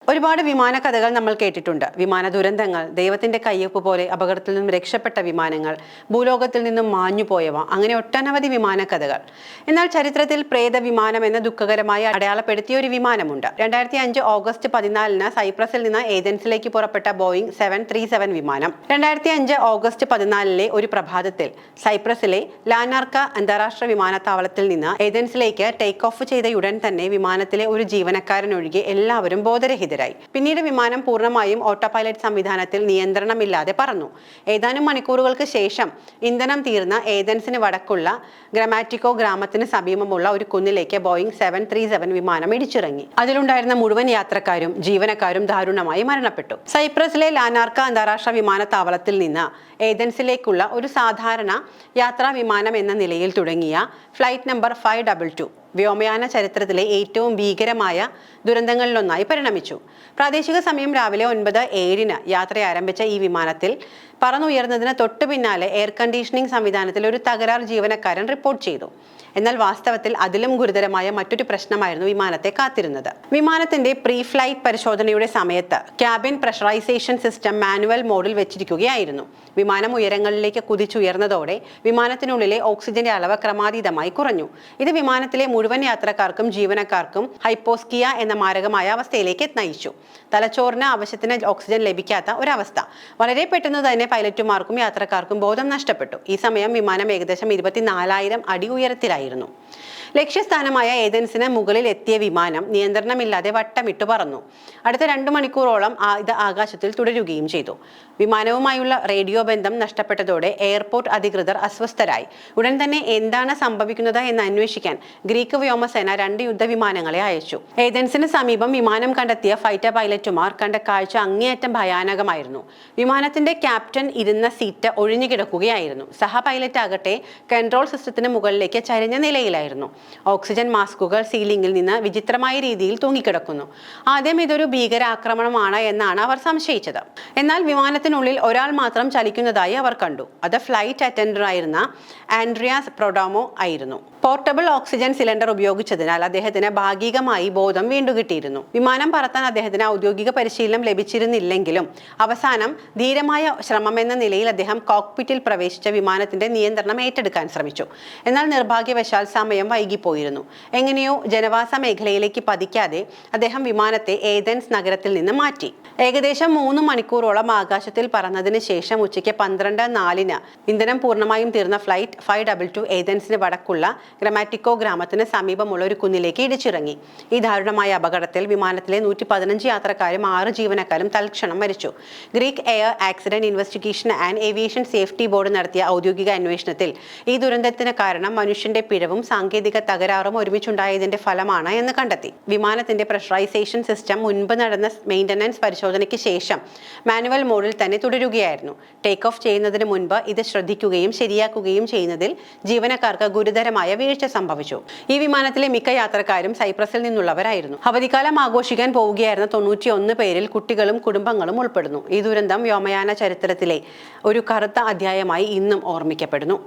ഒരുപാട് വിമാന കഥകൾ നമ്മൾ കേട്ടിട്ടുണ്ട്. വിമാന ദുരന്തങ്ങൾ, ദൈവത്തിന്റെ കയ്യൊപ്പ് പോലെ അപകടത്തിൽ നിന്നും രക്ഷപ്പെട്ട വിമാനങ്ങൾ, ഭൂലോകത്തിൽ നിന്നും മാഞ്ഞുപോയവ, അങ്ങനെ ഒട്ടനവധി വിമാന കഥകൾ. എന്നാൽ ചരിത്രത്തിൽ പ്രേത വിമാനം എന്ന ദുഃഖകരമായി അടയാളപ്പെടുത്തിയ ഒരു വിമാനമുണ്ട്. 2005 ഓഗസ്റ്റ് 14 സൈപ്രസിൽ നിന്ന് ഏതൻസിലേക്ക് പുറപ്പെട്ട ബോയിങ് 737 വിമാനം 2005 ഓഗസ്റ്റ് 14 ഒരു പ്രഭാതത്തിൽ സൈപ്രസിലെ ലാനാർക്ക അന്താരാഷ്ട്ര വിമാനത്താവളത്തിൽ നിന്ന് ഏതൻസിലേക്ക് ടേക്ക് ഓഫ് ചെയ്തയുടൻ തന്നെ വിമാനത്തിലെ ഒരു ജീവനക്കാരൻ ഒഴികെ എല്ലാവരും ബോധരഹിതരായി. പിന്നീട് വിമാനം പൂർണ്ണമായും ഓട്ടോ പൈലറ്റ് സംവിധാനത്തിൽ നിയന്ത്രണമില്ലാതെ പറന്നു. ഏതാനും മണിക്കൂറുകൾക്ക് ശേഷം ഇന്ധനം തീർന്ന ഏതൻസിന് വടക്കുള്ള ഗ്രമാറ്റിക്കോ ഗ്രാമത്തിന് സമീപമുള്ള ഒരു കുന്നിലേക്ക് ബോയിങ് 737 വിമാനം ഇടിച്ചിറങ്ങി. അതിലുണ്ടായിരുന്ന മുഴുവൻ യാത്രക്കാരും ജീവനക്കാരും ദാരുണമായി മരണപ്പെട്ടു. സൈപ്രസിലെ ലാനാർക്ക അന്താരാഷ്ട്ര വിമാനത്താവളത്തിൽ നിന്ന് ഏതൻസിലേക്കുള്ള ഒരു സാധാരണ യാത്രാ വിമാനം എന്ന നിലയിൽ തുടങ്ങിയ ഫ്ലൈറ്റ് നമ്പർ 522 വ്യോമയാന ചരിത്രത്തിലെ ഏറ്റവും ഭീകരമായ ദുരന്തങ്ങളിലൊന്നായി പരിണമിച്ചു. പ്രാദേശിക സമയം രാവിലെ 9:07 യാത്ര ആരംഭിച്ച ഈ വിമാനത്തിൽ പറന്നുയർന്നതിന് തൊട്ടു പിന്നാലെ എയർ കണ്ടീഷനിംഗ് സംവിധാനത്തിൽ ഒരു തകരാർ ജീവനക്കാരൻ റിപ്പോർട്ട് ചെയ്തു. എന്നാൽ വാസ്തവത്തിൽ അതിലും ഗുരുതരമായ മറ്റൊരു പ്രശ്നമായിരുന്നു വിമാനത്തെ കാത്തിരുന്നത്. വിമാനത്തിന്റെ പ്രീ ഫ്ലൈറ്റ് പരിശോധനയുടെ സമയത്ത് ക്യാബിൻ പ്രഷറൈസേഷൻ സിസ്റ്റം മാനുവൽ മോഡിൽ വെച്ചിരിക്കുകയായിരുന്നു. വിമാനം ഉയരങ്ങളിലേക്ക് കുതിച്ചുയർന്നതോടെ വിമാനത്തിനുള്ളിലെ ഓക്സിജന്റെ അളവ് ക്രമാതീതമായി കുറഞ്ഞു. ഇത് വിമാനത്തിലെ മുഴുവൻ യാത്രക്കാർക്കും ജീവനക്കാർക്കും ഹൈപ്പോസ്കിയ എന്ന മാരകമായ അവസ്ഥയിലേക്ക് നയിച്ചു. തലച്ചോറിന് ആവശ്യത്തിന് ഓക്സിജൻ ലഭിക്കാത്ത ഒരവസ്ഥ. വളരെ പെട്ടെന്ന് തന്നെ പൈലറ്റുമാർക്കും യാത്രക്കാർക്കും ബോധം നഷ്ടപ്പെട്ടു. ഈ സമയം വിമാനം ഏകദേശം 24,000 അടി ഉയരത്തിലായിരുന്നു. ലക്ഷ്യസ്ഥാനമായ ഏതൻസിന് മുകളിൽ എത്തിയ വിമാനം നിയന്ത്രണമില്ലാതെ വട്ടമിട്ട് പറന്നു. അടുത്ത 2 മണിക്കൂറോളം ഇത് ആകാശത്തിൽ തുടരുകയും ചെയ്തു. വിമാനവുമായുള്ള റേഡിയോ ബന്ധം നഷ്ടപ്പെട്ടതോടെ എയർപോർട്ട് അധികൃതർ അസ്വസ്ഥരായി. ഉടൻ തന്നെ എന്താണ് സംഭവിക്കുന്നത് എന്ന് അന്വേഷിക്കാൻ ഗ്രീക്ക് വ്യോമസേന 2 യുദ്ധവിമാനങ്ങളെ അയച്ചു. ഏതൻസിന് സമീപം വിമാനം കണ്ടെത്തിയ ഫൈറ്റർ പൈലറ്റുമാർ കണ്ട കാഴ്ച അങ്ങേയറ്റം ഭയാനകമായിരുന്നു. വിമാനത്തിന്റെ ക്യാപ്റ്റൻ ഇരുന്ന സീറ്റ് ഒഴിഞ്ഞു കിടക്കുകയായിരുന്നു. സഹ പൈലറ്റ് ആകട്ടെ കൺട്രോൾ സിസ്റ്റത്തിന് മുകളിലേക്ക് ചരിഞ്ഞ നിലയിലായിരുന്നു. ഓക്സിജൻ മാസ്കുകൾ സീലിംഗിൽ നിന്ന് വിചിത്രമായ രീതിയിൽ തൂങ്ങിക്കിടക്കുന്നു. ആദ്യം ഇതൊരു ഭീകരാക്രമണമാണ് എന്നാണ് അവർ സംശയിച്ചത്. എന്നാൽ വിമാനത്തിനുള്ളിൽ ഒരാൾ മാത്രം ചലിക്കുന്നതായി അവർ കണ്ടു. അത് ഫ്ലൈറ്റ് അറ്റൻഡർ ആയിരുന്ന ആൻഡ്രിയാസ് പ്രൊഡോമോ ആയിരുന്നു. പോർട്ടബിൾ ഓക്സിജൻ സിലിണ്ടർ ഉപയോഗിച്ചതിനാൽ അദ്ദേഹത്തിന് ഭാഗികമായി ബോധം വീണ്ടും കിട്ടിയിരുന്നു. വിമാനം പറത്താൻ അദ്ദേഹത്തിന് ഔദ്യോഗിക പരിശീലനം ലഭിച്ചിരുന്നില്ലെങ്കിലും അവസാനം ധീരമായ ശ്രമമെന്ന നിലയിൽ അദ്ദേഹം കോക്പിറ്റിൽ പ്രവേശിച്ച വിമാനത്തിന്റെ നിയന്ത്രണം ഏറ്റെടുക്കാൻ ശ്രമിച്ചു. എന്നാൽ നിർഭാഗ്യവശാൽ സമയം വൈകിപ്പോയിരുന്നു. എങ്ങനെയോ ജനവാസ മേഖലയിലേക്ക് പതിക്കാതെ അദ്ദേഹം വിമാനത്തെ ഏതൻസ് നഗരത്തിൽ നിന്ന് മാറ്റി. ഏകദേശം 3 മണിക്കൂറോളം ആകാശത്തിൽ പറന്നതിന് ശേഷം ഉച്ചയ്ക്ക് 12:04 ഇന്ധനം പൂർണ്ണമായും തീർന്ന ഫ്ലൈറ്റ് 522 ഏതൻസിന് വടക്കുള്ള ഗ്രമാറ്റിക്കോ ഗ്രാമത്തിന് സമീപമുള്ള ഒരു കുന്നിലേക്ക് ഇടിച്ചിറങ്ങി. ഈ ദാരുണമായ അപകടത്തിൽ വിമാനത്തിലെ 115 യാത്രക്കാരും 6 ജീവനക്കാരും തൽക്ഷണം മരിച്ചു. Greek air accident investigation and aviation safety board നടത്തിയ ഔദ്യോഗിക അന്വേഷണത്തിൽ ഈ ദുരന്തത്തിന് കാരണം മനുഷ്യന്റെ പിഴവും സാങ്കേതിക തകരാറും ഒരുമിച്ചുണ്ടായതിന്റെ ഫലമാണ് എന്ന് കണ്ടെത്തി. വിമാനത്തിന്റെ പ്രഷറൈസേഷൻ സിസ്റ്റം മുൻപ് നടന്ന മെയിൻ്റനൻസ് പരിശോധനയ്ക്ക് ശേഷം മാനുവൽ മോഡിൽ തന്നെ തുടരുകയായിരുന്നു. ടേക്ക് ഓഫ് ചെയ്യുന്നതിന് മുൻപ് ഇത് ശ്രദ്ധിക്കുകയും ശരിയാക്കുകയും ചെയ്യുന്നതിൽ ജീവനക്കാർക്ക് ഗുരുതരമായ വീഴ്ച സംഭവിച്ചു. ഈ വിമാനത്തിലെ മിക്ക യാത്രക്കാരും സൈപ്രസിൽ നിന്നുള്ളവരായിരുന്നു. അവധിക്കാലം ആഘോഷിക്കാൻ പോവുകയായിരുന്ന 91 പേരിൽ കുട്ടികളും കുടുംബങ്ങളും ഉൾപ്പെടുന്നു. ഈ ദുരന്തം വ്യോമയാന ചരിത്രത്തിലെ ഒരു കറുത്ത അധ്യായമായി ഇന്നും ഓർമ്മിക്കപ്പെടുന്നു.